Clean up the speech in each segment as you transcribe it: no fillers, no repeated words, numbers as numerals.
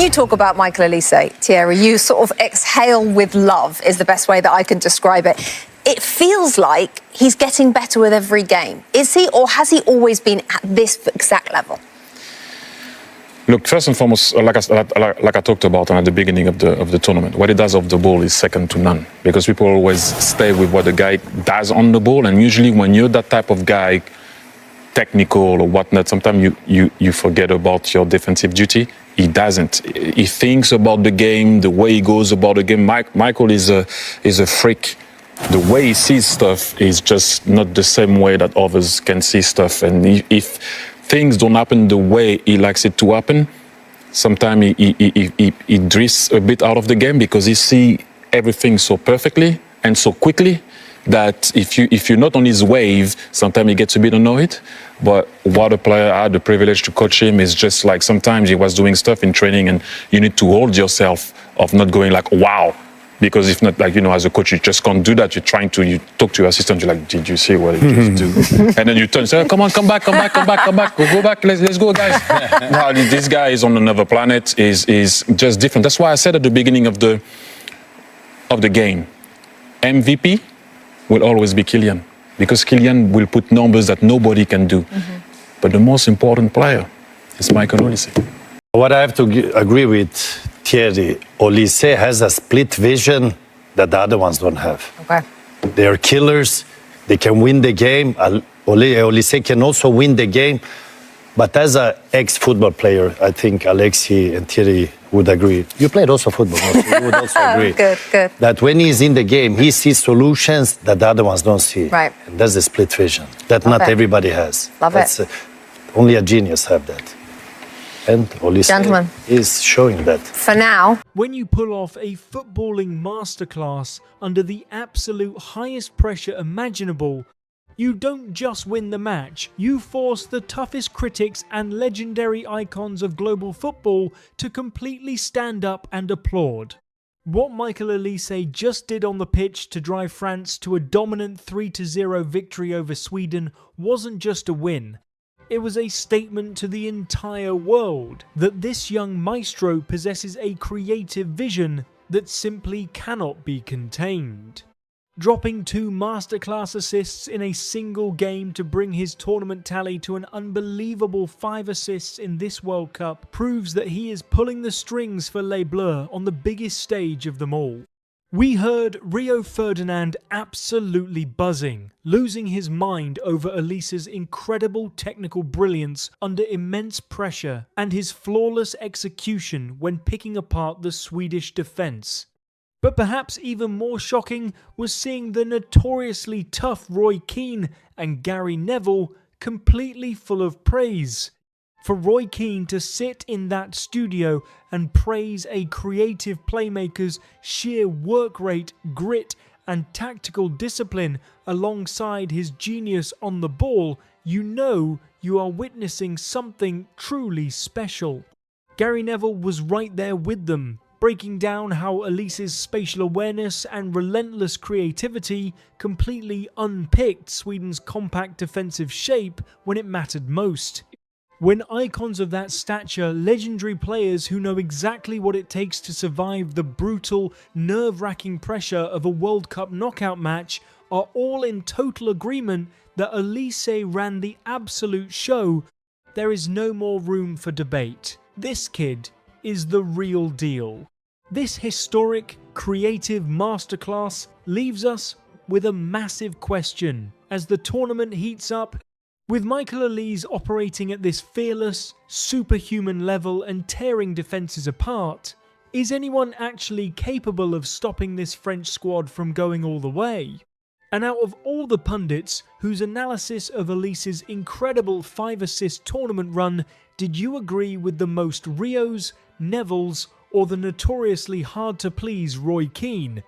You talk about Michael Olise, Thierry, you sort of exhale with love is the best way that I can describe it. It feels like he's getting better with every game. Is he, or has he always been at this exact level? Look, first and foremost, like I talked about at the beginning of the tournament, what he does off the ball is second to none, because people always stay with what the guy does on the ball, and usually when you're that type of guy, technical or whatnot, sometimes you forget about your defensive duty. He doesn't. He thinks about the game, the way he goes about the game. Michael is a freak. The way he sees stuff is just not the same way that others can see stuff. And if things don't happen the way he likes it to happen, sometimes he drifts a bit out of the game because he sees everything so perfectly and so quickly that if you're not on his wave, sometimes he gets a bit annoyed. But what a player, I had the privilege to coach him, is just like sometimes he was doing stuff in training and you need to hold yourself of not going like, wow. Because if not, like, you know, as a coach, you just can't do that. You talk to your assistant, you're like, did you see what he just do? And then you turn and say, oh, come on, come back, go back, let's go, guys. No, this guy is on another planet, is just different. That's why I said at the beginning of the game, MVP will always be Kylian, because Kylian will put numbers that nobody can do. But the most important player is Michael Olise. What I have to agree with Thierry, Olise has a split vision that the other ones don't have. Okay. They are killers. They can win the game. Olise can also win the game. But as an ex-football player, I think Alexi and Thierry would agree. You played also football, no? So you would also agree. Good. That when he's in the game, he sees solutions that the other ones don't see. Right. And that's the split vision that Love not it. everybody has. Love it. Only a genius have that. And Olise is showing that. For now. When you pull off a footballing masterclass under the absolute highest pressure imaginable, you don't just win the match, you force the toughest critics and legendary icons of global football to completely stand up and applaud. What Michael Olise just did on the pitch to drive France to a dominant 3-0 victory over Sweden wasn't just a win. It was a statement to the entire world that this young maestro possesses a creative vision that simply cannot be contained. Dropping 2 masterclass assists in a single game to bring his tournament tally to an unbelievable 5 assists in this World Cup proves that he is pulling the strings for Les Bleus on the biggest stage of them all. We heard Rio Ferdinand absolutely buzzing, losing his mind over Olise's incredible technical brilliance under immense pressure and his flawless execution when picking apart the Swedish defence. But perhaps even more shocking was seeing the notoriously tough Roy Keane and Gary Neville completely full of praise. For Roy Keane to sit in that studio and praise a creative playmaker's sheer work rate, grit and tactical discipline alongside his genius on the ball, you know you are witnessing something truly special. Gary Neville was right there with them, breaking down how Olise's spatial awareness and relentless creativity completely unpicked Sweden's compact defensive shape when it mattered most. When icons of that stature, legendary players who know exactly what it takes to survive the brutal, nerve-wracking pressure of a World Cup knockout match, are all in total agreement that Olise ran the absolute show, there is no more room for debate. This kid is the real deal. This historic, creative masterclass leaves us with a massive question as the tournament heats up. With Michael Olise operating at this fearless, superhuman level and tearing defences apart, is anyone actually capable of stopping this French squad from going all the way? And out of all the pundits whose analysis of Olise's incredible 5-assist tournament run, did you agree with the most Rios, Nevilles, or the notoriously hard-to-please Roy Keane?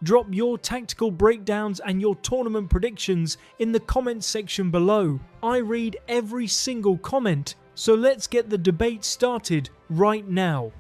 Drop your tactical breakdowns and your tournament predictions in the comments section below. I read every single comment, so let's get the debate started right now.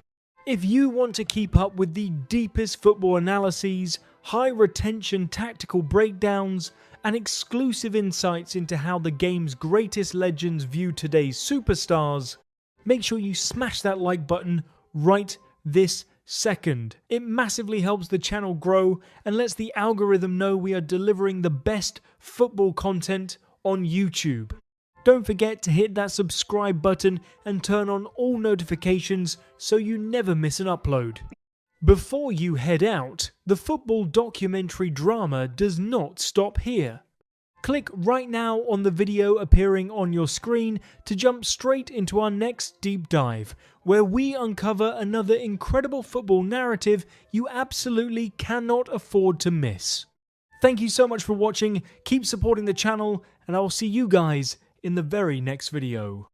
If you want to keep up with the deepest football analyses, high retention tactical breakdowns, and exclusive insights into how the game's greatest legends view today's superstars, make sure you smash that like button right this second. It massively helps the channel grow and lets the algorithm know we are delivering the best football content on YouTube. Don't forget to hit that subscribe button and turn on all notifications so you never miss an upload. Before you head out, the football documentary drama does not stop here. Click right now on the video appearing on your screen to jump straight into our next deep dive, where we uncover another incredible football narrative you absolutely cannot afford to miss. Thank you so much for watching, keep supporting the channel, and I will see you guys in the very next video.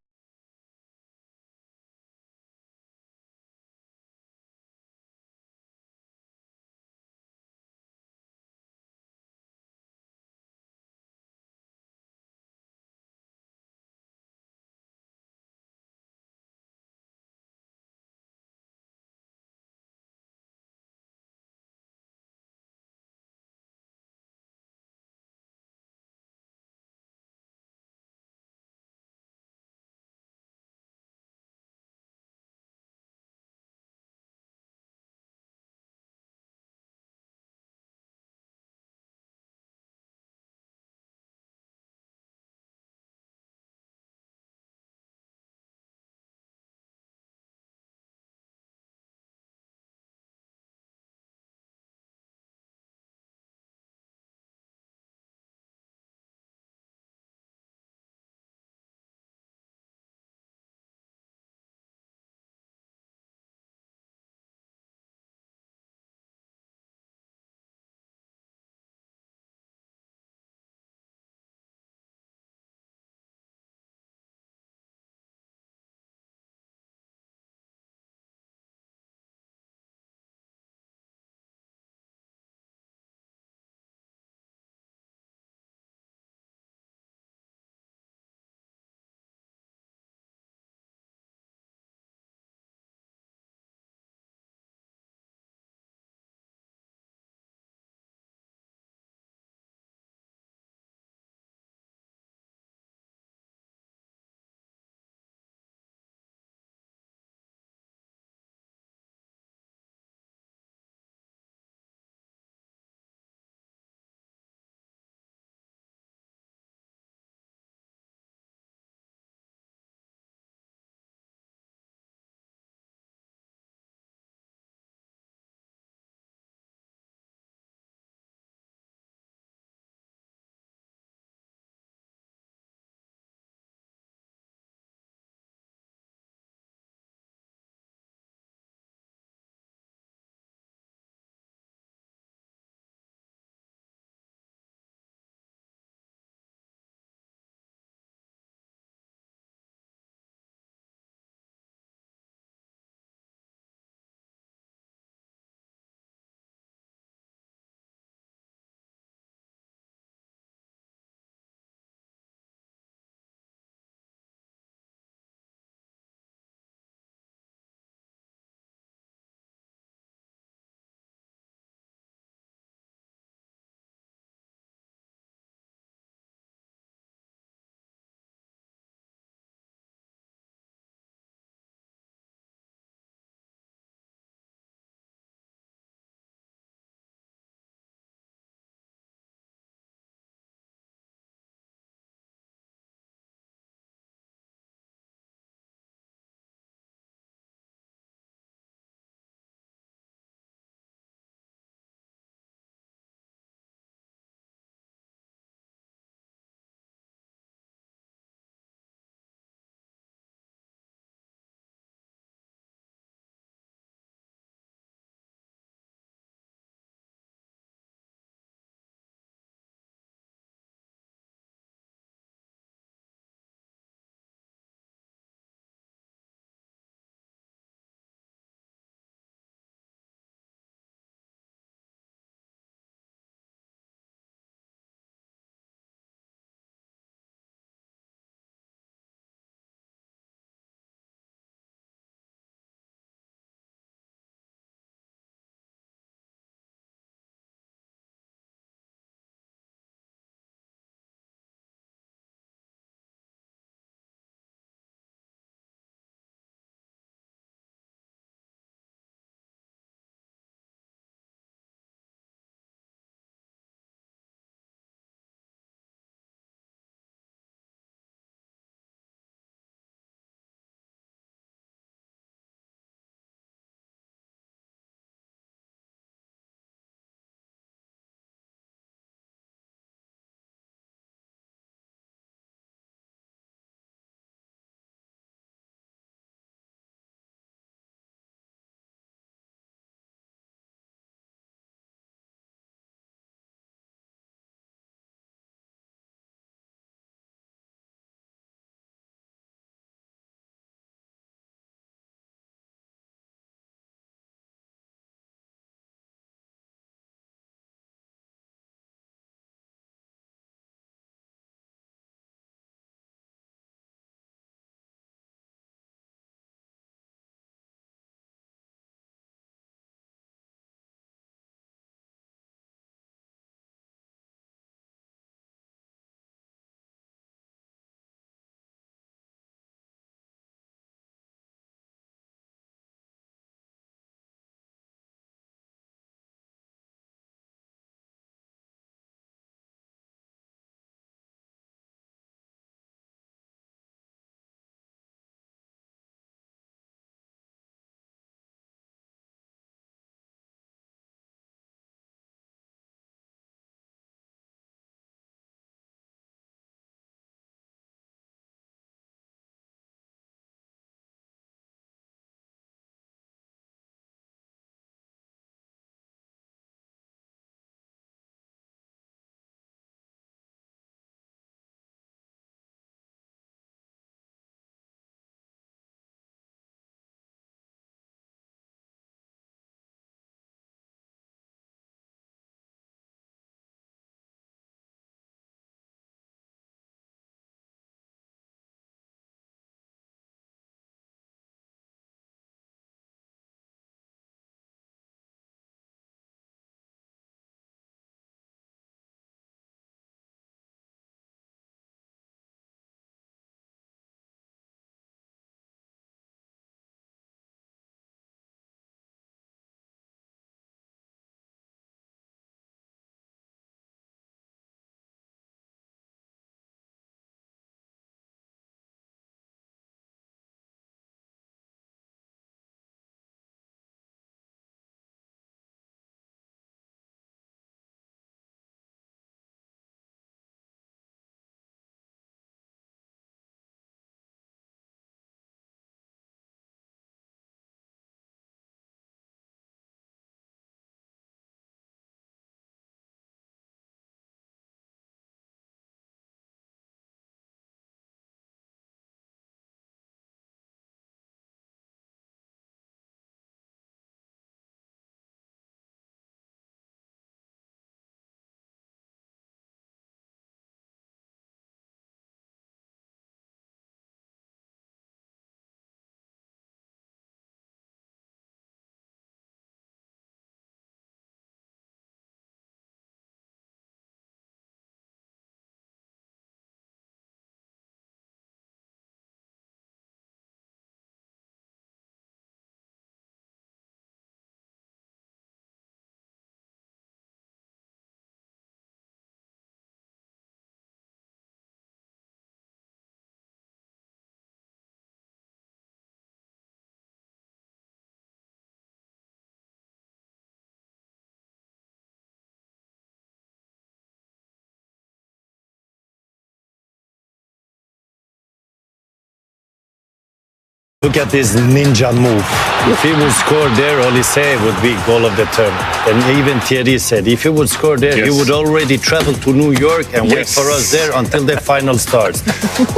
Look at this ninja move. If he would score there, Olise would be goal of the tournament. And even Thierry said, if he would score there, he would already travel to New York and wait for us there until the final starts.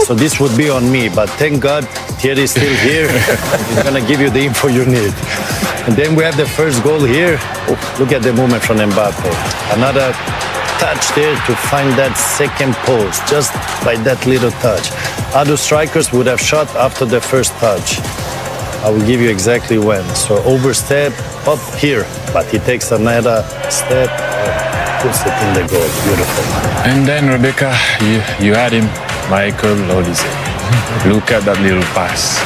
So this would be on me. But thank God, Thierry is still here. He's going to give you the info you need. And then we have the first goal here. Look at the movement from Mbappe. Another touch there to find that second post, just by that little touch. Other strikers would have shot after the first touch. I will give you exactly when. So overstep, up here, but he takes another step, puts it in the goal. Beautiful. And then, Rebecca, you had him, Michael Olise. Look at that little pass.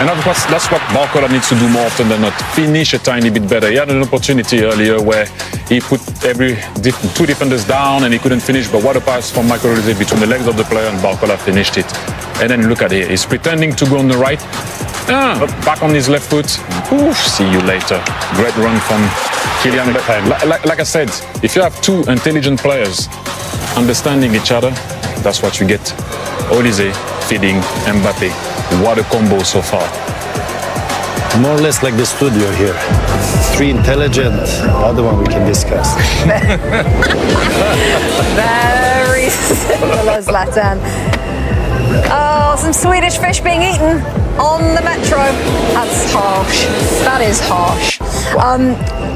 And that's what Barcola needs to do more often than not. Finish a tiny bit better. He had an opportunity earlier where he put two defenders down and he couldn't finish. But what a pass from Michael Olise between the legs of the player, and Barcola finished it. And then look at it. He's pretending to go on the right. Back on his left foot. Oof, see you later. Great run from Kylian. Like I said, if you have two intelligent players understanding each other, that's what you get. Olise feeding Mbappe. What a combo so far. More or less like the studio here. Three intelligent, the other one we can discuss. Very similar, Zlatan. Oh, some Swedish fish being eaten on the metro. That's harsh. That is harsh.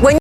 When